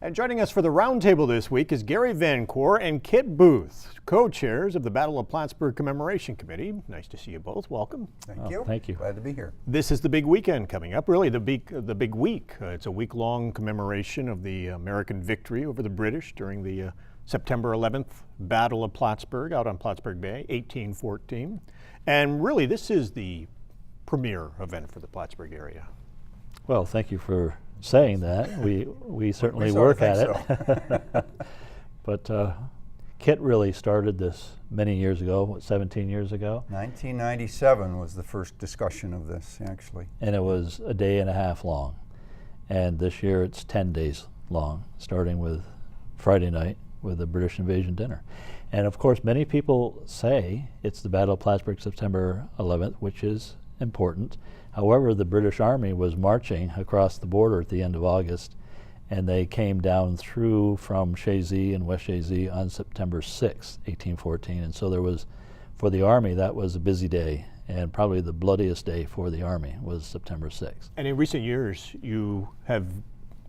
And joining us for the Roundtable this week is Gary Vancour and Kit Booth, co-chairs of the Battle of Plattsburgh Commemoration Committee. Nice to see you both. Welcome. Thank you. Thank you. Glad to be here. This is the big weekend coming up, really the big week. It's a week-long commemoration of the American victory over the British during the September 11th Battle of Plattsburgh out on Plattsburgh Bay, 1814. And really, this is the premier event for the Plattsburgh area. Well, thank you for saying that. We certainly work at it. But Kit really started this many years ago, what, 17 years ago? 1997 was the first discussion of this, actually. And it was a day and a half long. And this year it's 10 days long, starting with Friday night with the British invasion dinner. And of course, many people say it's the Battle of Plattsburgh, September 11th, which is important. However, the British Army was marching across the border at the end of August, and they came down through from Chazy and West Chazy on September 6, 1814. And so there was, for the Army, that was a busy day, and probably the bloodiest day for the Army was September 6. And in recent years, you have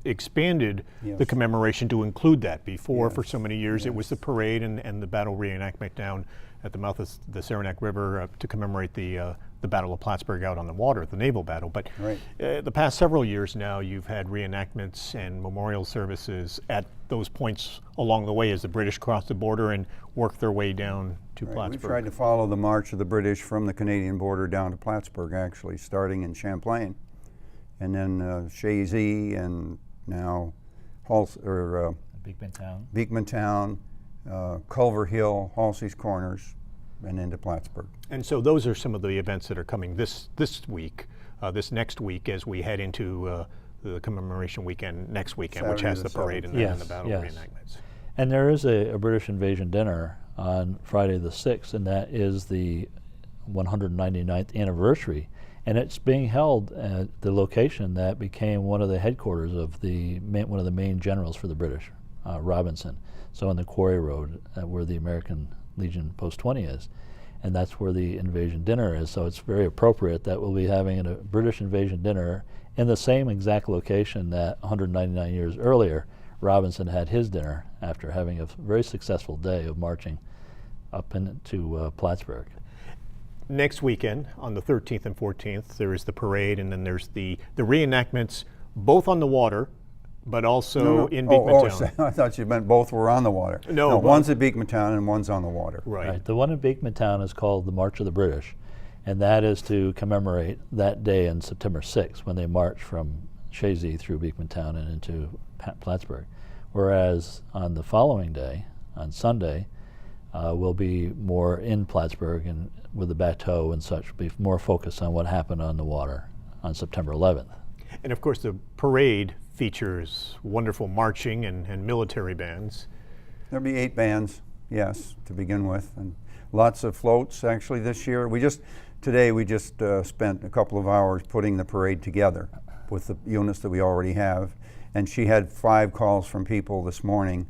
expanded Yes. the commemoration to include that. Before, Yes. for so many years, it was the Yes. parade and the battle reenactment down at the mouth of the Saranac River to commemorate the Battle of Plattsburgh out on the water, the naval battle. But Right. The past several years now, you've had reenactments and memorial services at those points along the way as the British crossed the border and worked their way down to Right. Plattsburgh. We tried to follow the march of the British from the Canadian border down to Plattsburgh, actually, starting in Champlain, and then Chazy, and now Beekmantown, Culver Hill, Halsey's Corners, and into Plattsburgh. And so those are some of the events that are coming this week, this next week, as we head into the commemoration weekend next weekend, which Saturday has the the parade and, 7th. and the battle Yes. reenactments. And there is a British invasion dinner on Friday the 6th, and that is the 199th anniversary. And it's being held at the location that became one of the headquarters of one of the main generals for the British, Robinson. So on the Quarry Road, where the American Legion Post 20 is. And that's where the invasion dinner is. So it's very appropriate that we'll be having a British invasion dinner in the same exact location that 199 years earlier Robinson had his dinner after having a very successful day of marching up into Plattsburgh. Next weekend, on the 13th and 14th, there is the parade, and then there's the reenactments, both on the water, but also in Beekmantown. I thought you meant both were on the water. No, one's at Beekmantown and one's on the water. Right. The one in Beekmantown is called the March of the British, and that is to commemorate that day on September 6th when they marched from Chazy through Beekmantown and into Plattsburgh. Whereas on the following day, on Sunday, we'll be more in Plattsburgh and with the bateau and such, be more focused on what happened on the water on September 11th. And of course, the parade features wonderful marching and military bands. There'll be 8 bands, yes, to begin with, and lots of floats actually this year. Today we just spent a couple of hours putting the parade together with the units that we already have, and she had 5 calls from people this morning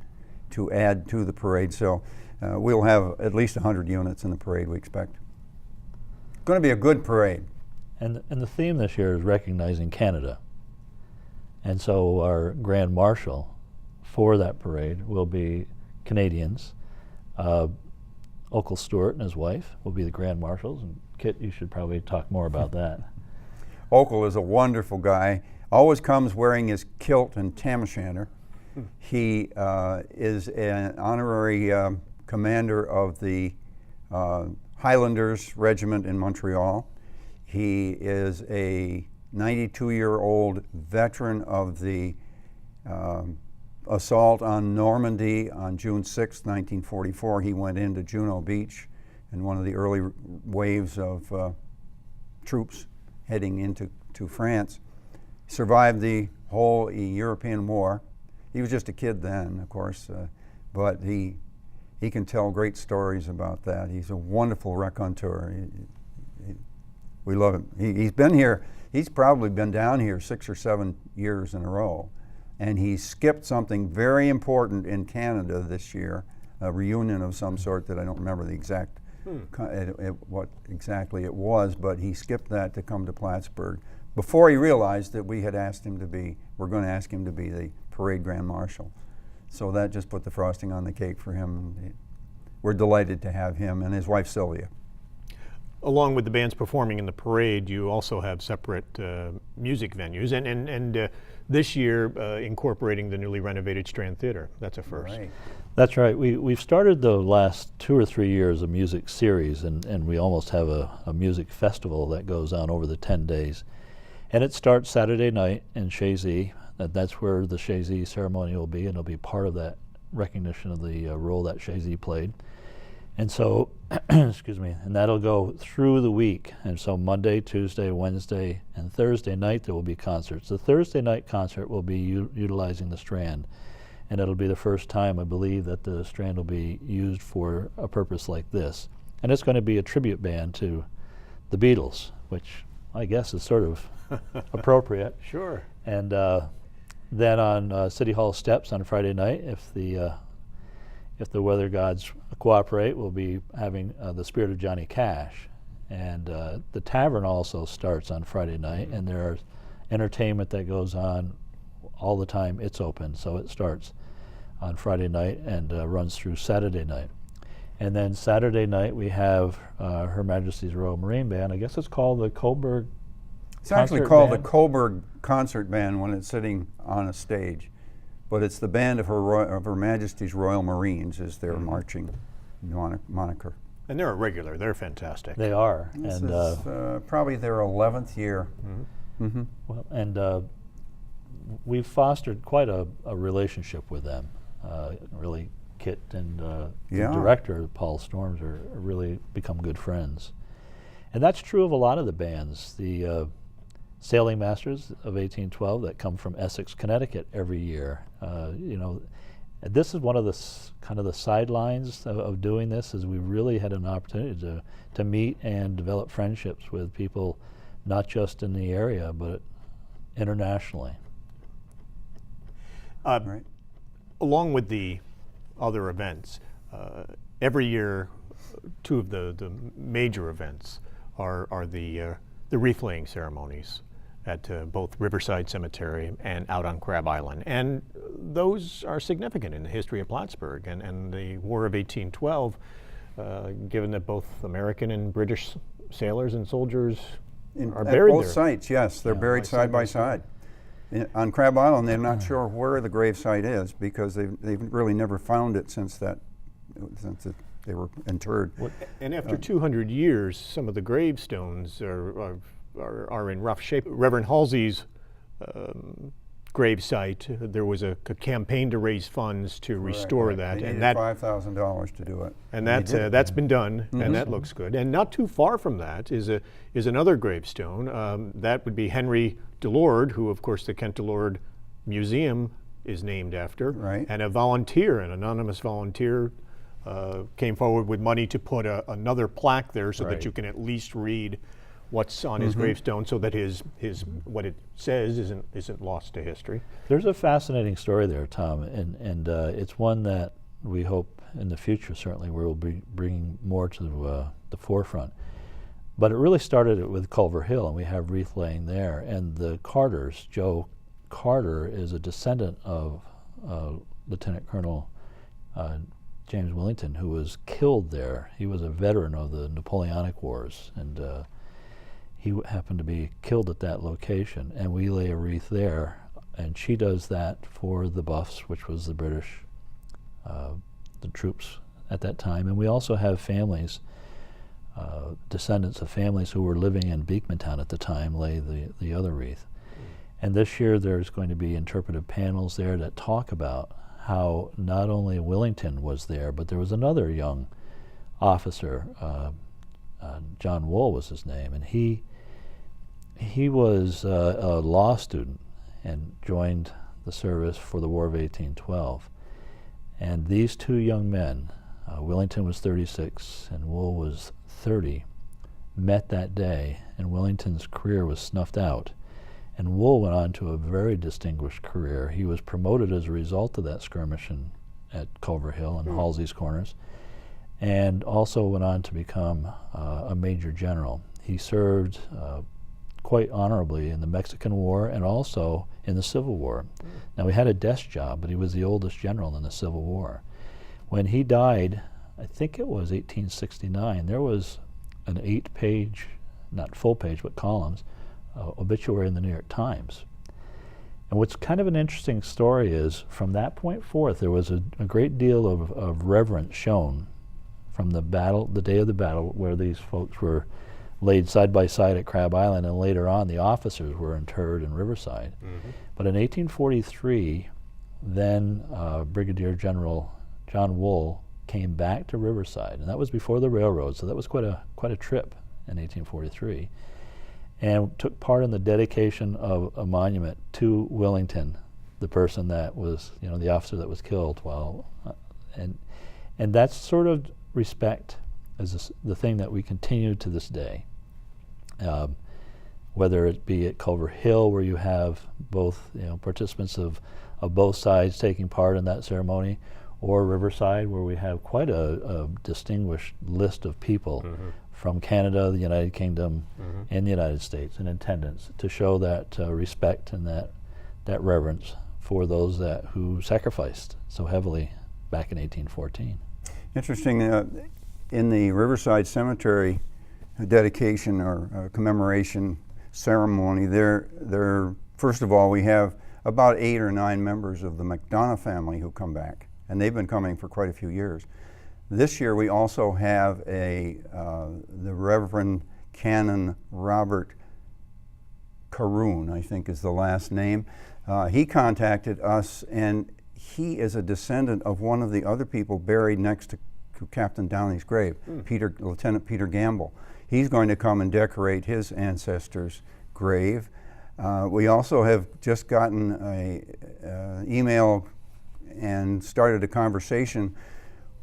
to add to the parade, so we'll have at least 100 units in the parade, we expect. Going to be a good parade. And the theme this year is recognizing Canada. And so our Grand Marshal for that parade will be Canadians. Uncle Stewart and his wife will be the Grand Marshals. And Kit, you should probably talk more about that. Uncle is a wonderful guy. Always comes wearing his kilt and tam o' shanter. He is an honorary commander of the Highlanders Regiment in Montreal. He is a 92-year-old veteran of the assault on Normandy on June 6, 1944. He went into Juno Beach in one of the early waves of troops heading into France. Survived the whole European war. He was just a kid then, of course, but he can tell great stories about that. He's a wonderful raconteur. We love him. He's been here. He's probably been down here 6 or 7 years in a row, and he skipped something very important in Canada this year, a reunion of some sort that I don't remember the exact what exactly it was, but he skipped that to come to Plattsburgh before he realized that we had asked him to be. We're going to ask him to be the parade grand marshal. So that just put the frosting on the cake for him. We're delighted to have him and his wife Sylvia. Along with the bands performing in the parade, you also have separate music venues, and this year incorporating the newly renovated Strand Theater. That's a first. Right. That's right. We've started the last 2 or 3 years a music series, and we almost have a music festival that goes on over the 10 days. And it starts Saturday night in Chazy. That's where the Chazy ceremony will be, and it'll be part of that recognition of the role that Chazy played. And so, excuse me, and that'll go through the week. And so Monday, Tuesday, Wednesday, and Thursday night there will be concerts. The Thursday night concert will be utilizing the Strand. And it'll be the first time, I believe, that the Strand will be used for a purpose like this. And it's going to be a tribute band to the Beatles, which I guess is sort of appropriate. Sure. And then on City Hall steps on Friday night, if the weather gods cooperate, we'll be having the Spirit of Johnny Cash. And the tavern also starts on Friday night, and there's entertainment that goes on all the time. It's open, so it starts on Friday night and runs through Saturday night. And then Saturday night we have Her Majesty's Royal Marine Band. I guess it's called the Coburg It's actually Concert called Band? the Coburg Concert Band when it's sitting on a stage. But it's the band of Her Majesty's Royal Marines is their marching moniker. And they're a regular. They're fantastic. They are. This and is probably their 11th year. well, and we've fostered quite a relationship with them. Really, Kit and the Yeah. director, Paul Storms, are really become good friends. And that's true of a lot of the bands. The Sailing Masters of 1812 that come from Essex, Connecticut every year. You know, this is one of the kind of the sidelines of doing this, is we really had an opportunity to meet and develop friendships with people not just in the area but internationally. Right. Along with the other events, every year, two of the major events are the wreath-laying ceremonies at both Riverside Cemetery and out on Crab Island. And those are significant in the history of Plattsburgh and the War of 1812, given that both American and British sailors and soldiers are At buried both there. sites, yes, they're buried side by side. On Crab Island, they're not sure where the grave site is because they've really never found it since they were interred. And after 200 years, some of the gravestones are in rough shape. Reverend Halsey's grave site, there was a campaign to raise funds to restore Right. that, They and needed that $5,000 to do it. and they did it. that's been done, and that looks good. And not too far from that is another gravestone. That would be Henry Delord, who, of course, the Kent Delord Museum is named after. Right. And an anonymous volunteer, came forward with money to put another plaque there so Right. that you can at least read what's on his gravestone, so that his what it says isn't lost to history. There's a fascinating story there, Tom, and it's one that we hope in the future certainly we'll be bringing more to the forefront. But it really started with Culver Hill, and we have wreath laying there. And the Carters, Joe Carter is a descendant of Lieutenant Colonel James Willington, who was killed there. He was a veteran of the Napoleonic Wars, and he happened to be killed at that location. And we lay a wreath there, and she does that for the Buffs, which was the British, the troops at that time. And we also have families, descendants of families who were living in Beekmantown at the time, lay the other wreath. And this year there's going to be interpretive panels there that talk about how not only Willington was there, but there was another young officer, John Wool was his name, and he was a law student and joined the service for the War of 1812. And these two young men, Willington was 36 and Wool was 30, met that day, and Willington's career was snuffed out. And Wool went on to a very distinguished career. He was promoted as a result of that skirmish at Culver Hill and Halsey's Corners, and also went on to become a major general. He served quite honorably in the Mexican War and also in the Civil War. Now, he had a desk job, but he was the oldest general in the Civil War. When he died, I think it was 1869, there was an 8-page, not full page, but columns, obituary in the New York Times. And what's kind of an interesting story is, from that point forth, there was a great deal of reverence shown from the battle, the day of the battle, where these folks were laid side by side at Crab Island, and later on the officers were interred in Riverside. But in 1843, then Brigadier General John Wool came back to Riverside, and that was before the railroad, so that was quite a trip in 1843, and took part in the dedication of a monument to Willington, the person that was, the officer that was killed while, and that sort of respect is the thing that we continue to this day. Whether it be at Culver Hill, where you have both participants of both sides taking part in that ceremony, or Riverside, where we have quite a distinguished list of people from Canada, the United Kingdom, and the United States in attendance to show that respect and that reverence for those who sacrificed so heavily back in 1814. Interesting, in the Riverside Cemetery dedication or commemoration ceremony, there first of all, we have about 8 or 9 members of the McDonough family who come back, and they've been coming for quite a few years. This year we also have the Reverend Canon Robert Caroon, I think is the last name. He contacted us, and he is a descendant of one of the other people buried next to Captain Downey's grave, Lieutenant Peter Gamble. He's going to come and decorate his ancestor's grave. We also have just gotten an email and started a conversation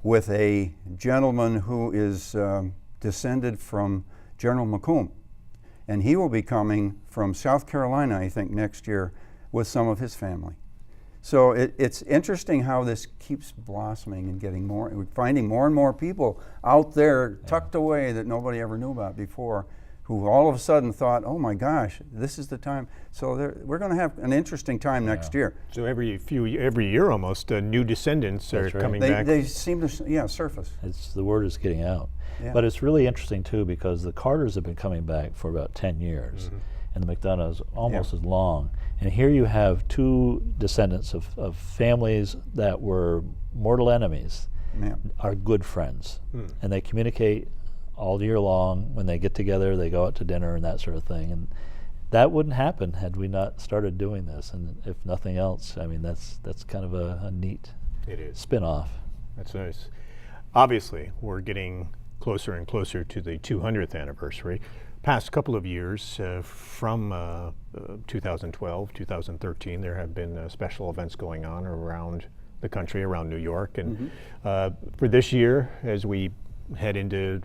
with a gentleman who is descended from General McComb. And he will be coming from South Carolina, I think, next year with some of his family. So it's interesting how this keeps blossoming and getting more, we're finding more and more people out there tucked away that nobody ever knew about before, who all of a sudden thought, oh my gosh, this is the time. So we're going to have an interesting time next year. So every year almost, new descendants are coming back. They seem to, surface. The word is getting out. Yeah. But it's really interesting too, because the Carters have been coming back for about 10 years, and the McDonoughs almost as long. And here you have 2 descendants of families that were mortal enemies, are good friends, and they communicate all year long. When they get together, they go out to dinner and that sort of thing. And that wouldn't happen had we not started doing this. And if nothing else, I mean, that's kind of a neat spin-off. That's nice. Obviously, we're getting closer and closer to the 200th anniversary. Past couple of years, from 2012, 2013, there have been special events going on around the country, around New York. And for this year, as we head into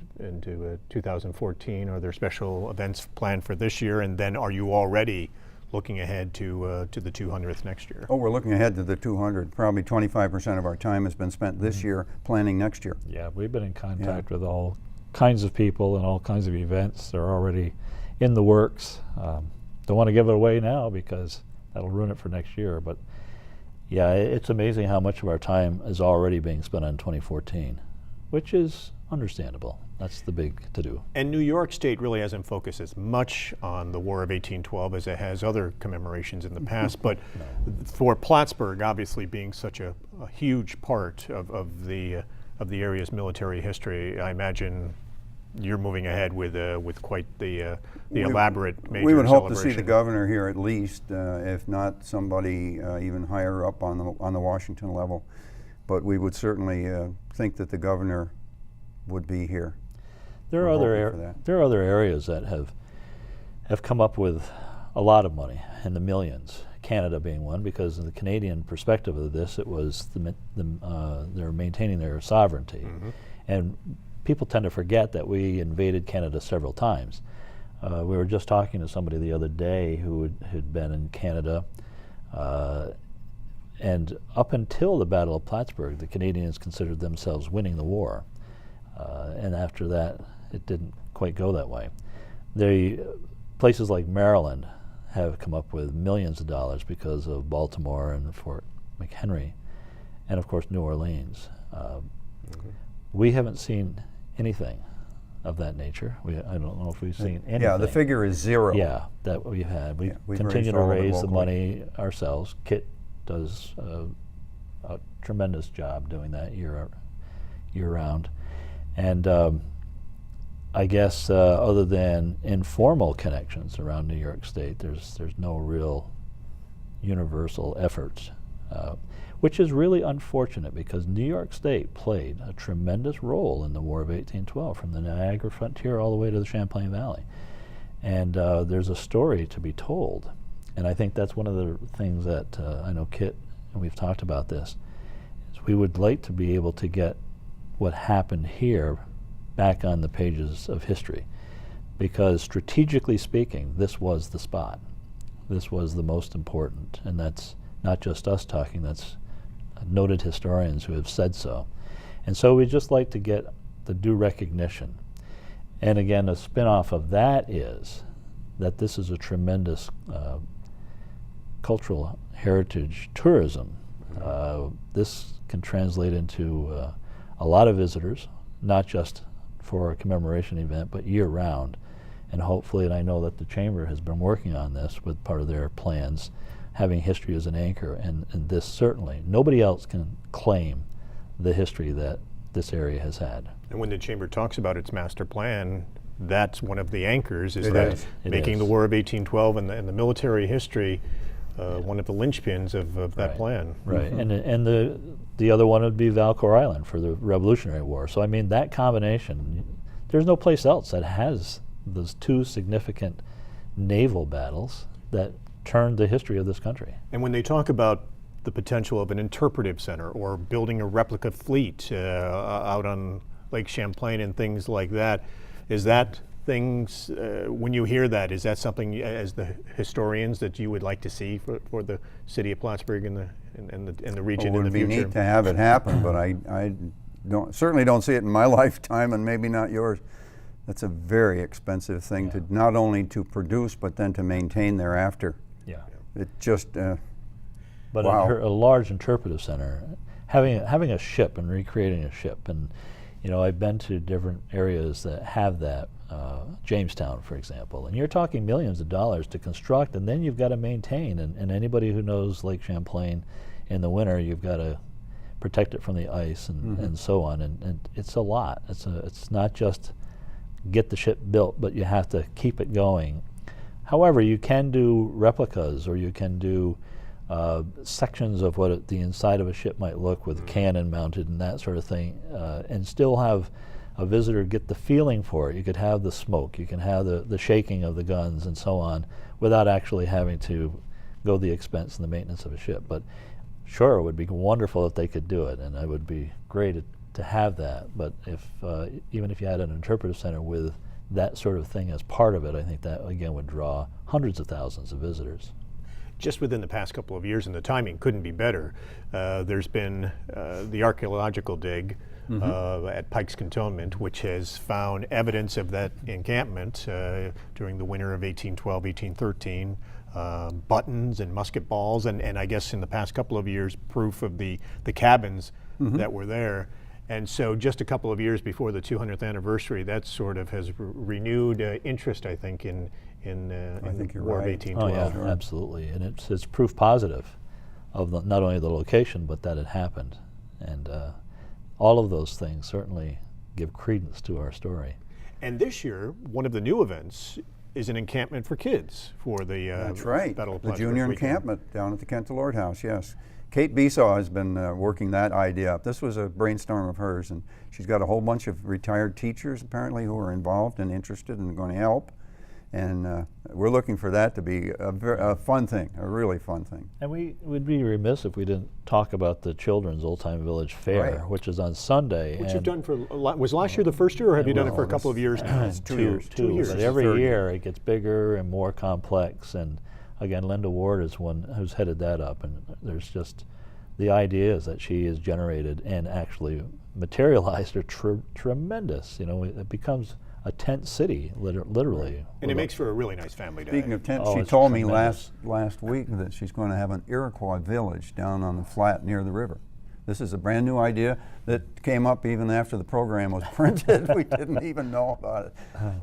2014, are there special events planned for this year? And then are you already looking ahead to the 200th next year? Oh, we're looking ahead to the 200. Probably 25% of our time has been spent this year planning next year. Yeah, we've been in contact with all kinds of people and all kinds of events. They're already in the works. Don't want to give it away now because that'll ruin it for next year. But yeah, it's amazing how much of our time is already being spent on 2014, which is understandable. That's the big to-do. And New York State really hasn't focused as much on the War of 1812 as it has other commemorations in the past. But for Plattsburgh, obviously being such a huge part of the area's military history, I imagine you're moving ahead with quite the elaborate major celebration. We would hope to see the governor here at least, if not somebody even higher up on the Washington level. But we would certainly think that the governor would be here. There are other areas that have come up with a lot of money in the millions. Canada being one, because in the Canadian perspective of this, it was they're maintaining their sovereignty, and people tend to forget that we invaded Canada several times. We were just talking to somebody the other day who had been in Canada, and up until the Battle of Plattsburgh, the Canadians considered themselves winning the war. And after that, it didn't quite go that way. Places like Maryland have come up with millions of dollars because of Baltimore and Fort McHenry, and of course New Orleans. We haven't seen anything of that nature. I don't know if we've seen anything. Yeah, the figure is 0. Yeah, that we've had. We we've continue raised to all of it raise the locally. money ourselves. Kit does a tremendous job doing that year round. And I guess other than informal connections around New York State, there's no real universal efforts, which is really unfortunate because New York State played a tremendous role in the War of 1812 from the Niagara frontier all the way to the Champlain Valley. And there's a story to be told. And I think that's one of the things that I know Kit, and we've talked about this, is we would like to be able to get what happened here back on the pages of history, because strategically speaking, this was the spot. This was the most important, and that's not just us talking, that's noted historians who have said so. And so we'd just like to get the due recognition. And again, a spin-off of that is that this is a tremendous cultural heritage tourism. This can translate into a lot of visitors, not just for a commemoration event, but year-round. And hopefully, and I know that the Chamber has been working on this with part of their plans, having history as an anchor, and this certainly, nobody else can claim the history that this area has had. And when the Chamber talks about its master plan, that's one of the anchors, is It that is. making the War of 1812 and the military history one of the linchpins of that Right. plan. Right, and the other one would be Valcour Island for the Revolutionary War. So I mean, that combination, there's no place else that has those two significant naval battles that turned the history of this country. And when they talk about the potential of an interpretive center or building a replica fleet out on Lake Champlain and things like that, is that things, when you hear that, is that something as the historians that you would like to see for the city of Plattsburgh and the region It in the would be future? neat to have it happen, but I certainly don't see it in my lifetime, and maybe not yours. That's a very expensive thing to not only to produce, but then to maintain thereafter. Yeah. It just, But wow. a large interpretive center, having a ship and recreating a ship, and you know, I've been to different areas that have that, Jamestown, for example, and you're talking millions of dollars to construct, and then you've got to maintain, and anybody who knows Lake Champlain in the winter, you've got to protect it from the ice and so on, and it's a lot. It's not just get the ship built, but you have to keep it going. However, you can do replicas, or you can do sections of what the inside of a ship might look with cannon mounted and that sort of thing, and still have a visitor get the feeling for it. You could have the smoke, you can have the shaking of the guns and so on, without actually having to go the expense and the maintenance of a ship. But sure, it would be wonderful if they could do it, and it would be great to have that. But if even if you had an interpretive center with that sort of thing as part of it, I think that again would draw hundreds of thousands of visitors. Just within the past couple of years, and the timing couldn't be better, there's been the archaeological dig at Pike's Cantonment, which has found evidence of that encampment during the winter of 1812, 1813, buttons and musket balls, and I guess in the past couple of years, proof of the cabins that were there. And so just a couple of years before the 200th anniversary, that sort of has renewed interest, I think, in think the you're War of right. 1812. Oh yeah, absolutely, and it's proof positive of not only the location but that it happened, and all of those things certainly give credence to our story. And this year, one of the new events is an encampment for kids for the That's right, Battle of the Plattsburgh junior weekend. encampment down at the Kent Lord House, yes. Kate Besaw has been working that idea up. This was a brainstorm of hers, and she's got a whole bunch of retired teachers apparently who are involved and interested and going to help. And we're looking for that to be a fun thing, a really fun thing. And we would be remiss if we didn't talk about the Children's Old Time Village Fair, Right. which is on Sunday. Which and you've done for, was last year the first year, or have you done it well, for a couple of years now? It's 2 years. Two years. But This is every the third year it gets bigger and more complex. And again, Linda Ward is one who's headed that up. And there's just, the idea is that she has generated and actually materialized are tremendous. You know, it becomes a tent city, literally. And it makes for a really nice family day. Speaking of tents, Oh, she it's told me tremendous. last week that she's going to have an Iroquois village down on the flat near the river. This is a brand new idea that came up even after the program was printed. We didn't even know about it.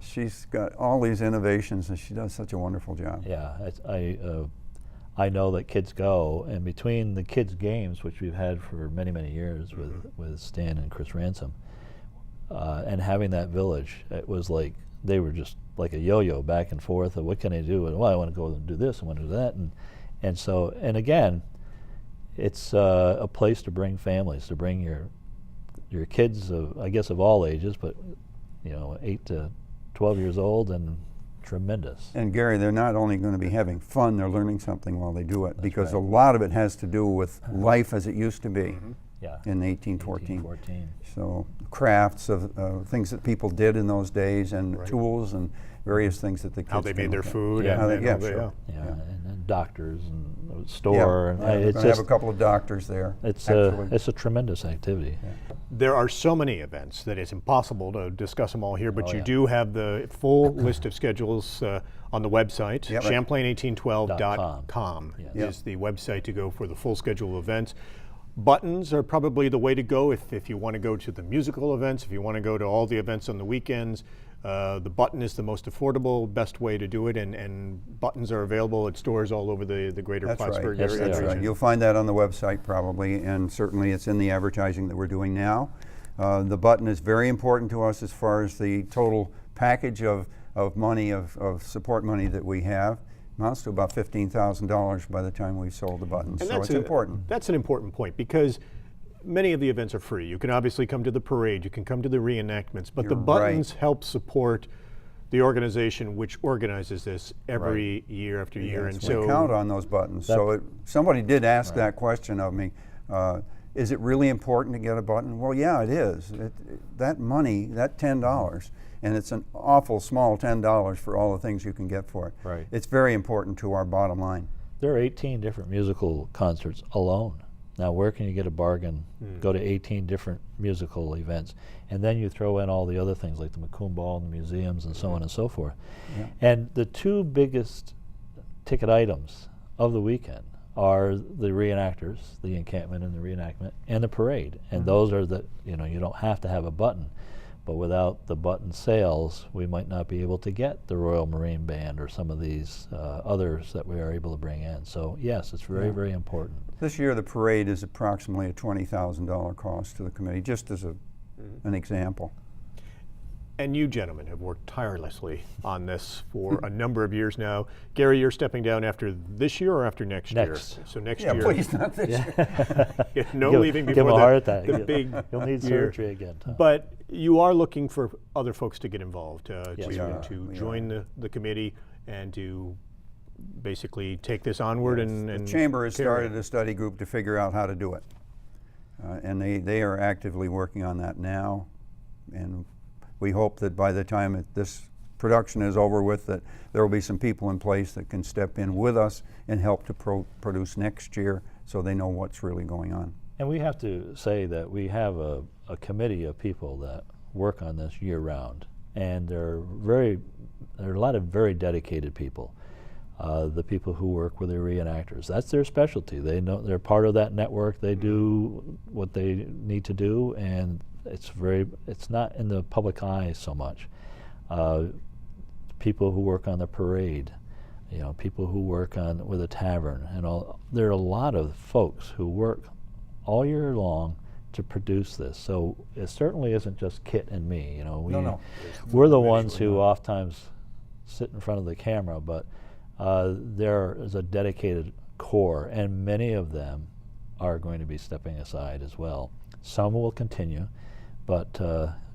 She's got all these innovations, and she does such a wonderful job. Yeah, I know that kids go, and between the kids' games, which we've had for many, many years with Stan and Chris Ransom, and having that village, it was like they were just like a yo-yo back and forth of what can I do, and well, I want to go and do this, I want to do that, and so, and again, it's a place to bring families, to bring your kids, I guess of all ages, but 8 to 12 years old, and tremendous. And Gary, they're not only going to be having fun, they're learning something while they do it, because right. a lot of it has to do with life as it used to be Yeah. in 1814. 1814. So crafts of things that people did in those days, and Right. tools and various things that the kids How they can made their look at. food. Yeah. and How they- and yeah, how they- sure. Yeah, Yeah. and doctors and a store. And Yeah, we're it's going to have just a couple of doctors there. it's actually. a tremendous activity. There are so many events that it's impossible to discuss them all here, but Oh, you yeah. do have the full list of schedules on the website. Yep. Champlain1812.com Yes. is the website to go for the full schedule of events. Buttons are probably the way to go if you want to go to the musical events, if you want to go to all the events on the weekends. The button is the most affordable, best way to do it, and buttons are available at stores all over the greater That's right. Plattsburgh Yes, area. they That's are. right. You'll find that on the website probably, and certainly it's in the advertising that we're doing now. The button is very important to us as far as the total package of money, of support money that we have. Amounts to about $15,000 by the time we've sold the button, And so that's it's important. That's an important point, because many of the events are free. You can obviously come to the parade, you can come to the reenactments, but the You're right. buttons help support the organization which organizes this every year after year. Yes, And so we count on those buttons. So somebody did ask that question of me. Is it really important to get a button? Well, yeah, it is. That money, that $10, and it's an awful small $10 for all the things you can get for it. Right. It's very important to our bottom line. There are 18 different musical concerts alone. Now, where can you get a bargain? Go to 18 different musical events, and then you throw in all the other things like the Macomb Ball and the museums and so on and so forth. Yeah. And the two biggest ticket items of the weekend are the reenactors, the encampment and the reenactment, and the parade. And those are the, you don't have to have a button. But without the button sales, we might not be able to get the Royal Marine Band or some of these others that we are able to bring in. So yes, it's very, very important. This year, the parade is approximately a $20,000 cost to the committee, just as an example. And you gentlemen have worked tirelessly on this for a number of years now. Gary, you're stepping down after this year or after next year? Next. So next Yeah, year. please, not this year. No Give- leaving give before him a heart attack. the big You'll need year. surgery again, Tom. But you are looking for other folks to get involved, Yes, we are. to We join the committee and to basically take this onward and The Chamber has carry started it. a study group to figure out how to do it. And they are actively working on that now. And we hope that by the time this production is over with, that there will be some people in place that can step in with us and help to produce next year, so they know what's really going on. And we have to say that we have a committee of people that work on this year-round, and there are a lot of very dedicated people. The people who work with the reenactors, that's their specialty. They know they're part of that network. They do what they need to do, and it's not in the public eye so much. People who work on the parade, people who work with a tavern, and all. There are a lot of folks who work all year long to produce this. So it certainly isn't just Kit and me. No. We're the ones who oftentimes sit in front of the camera, but there is a dedicated core, and many of them are going to be stepping aside as well. Some will continue, but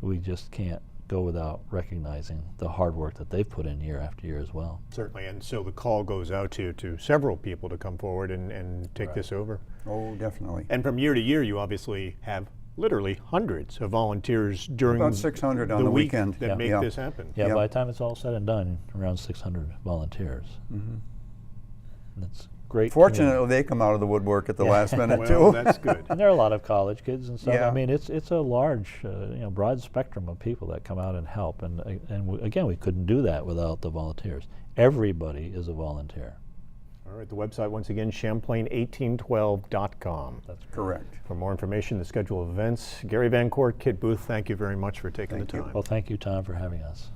we just can't go without recognizing the hard work that they've put in year after year as well. Certainly, and so the call goes out to several people to come forward and take Right. this over. Oh, definitely. And from year to year, you obviously have literally hundreds of volunteers during About 600 on the week weekend. that Yeah. make Yeah. this happen. Yeah, Yep. by the time it's all said and done, around 600 volunteers. Mhm. That's great. Fortunately, community. they come out of the woodwork at the Yeah. last minute Well, too. that's good. And there are a lot of college kids and stuff. Yeah. I mean, it's a large, broad spectrum of people that come out and help. And again, we couldn't do that without the volunteers. Everybody is a volunteer. All right, the website once again, Champlain1812.com. That's Correct. For more information, the schedule of events, Gary Van Coort, Kit Booth, thank you very much for taking Thank the you. time. Well, thank you, Tom, for having us.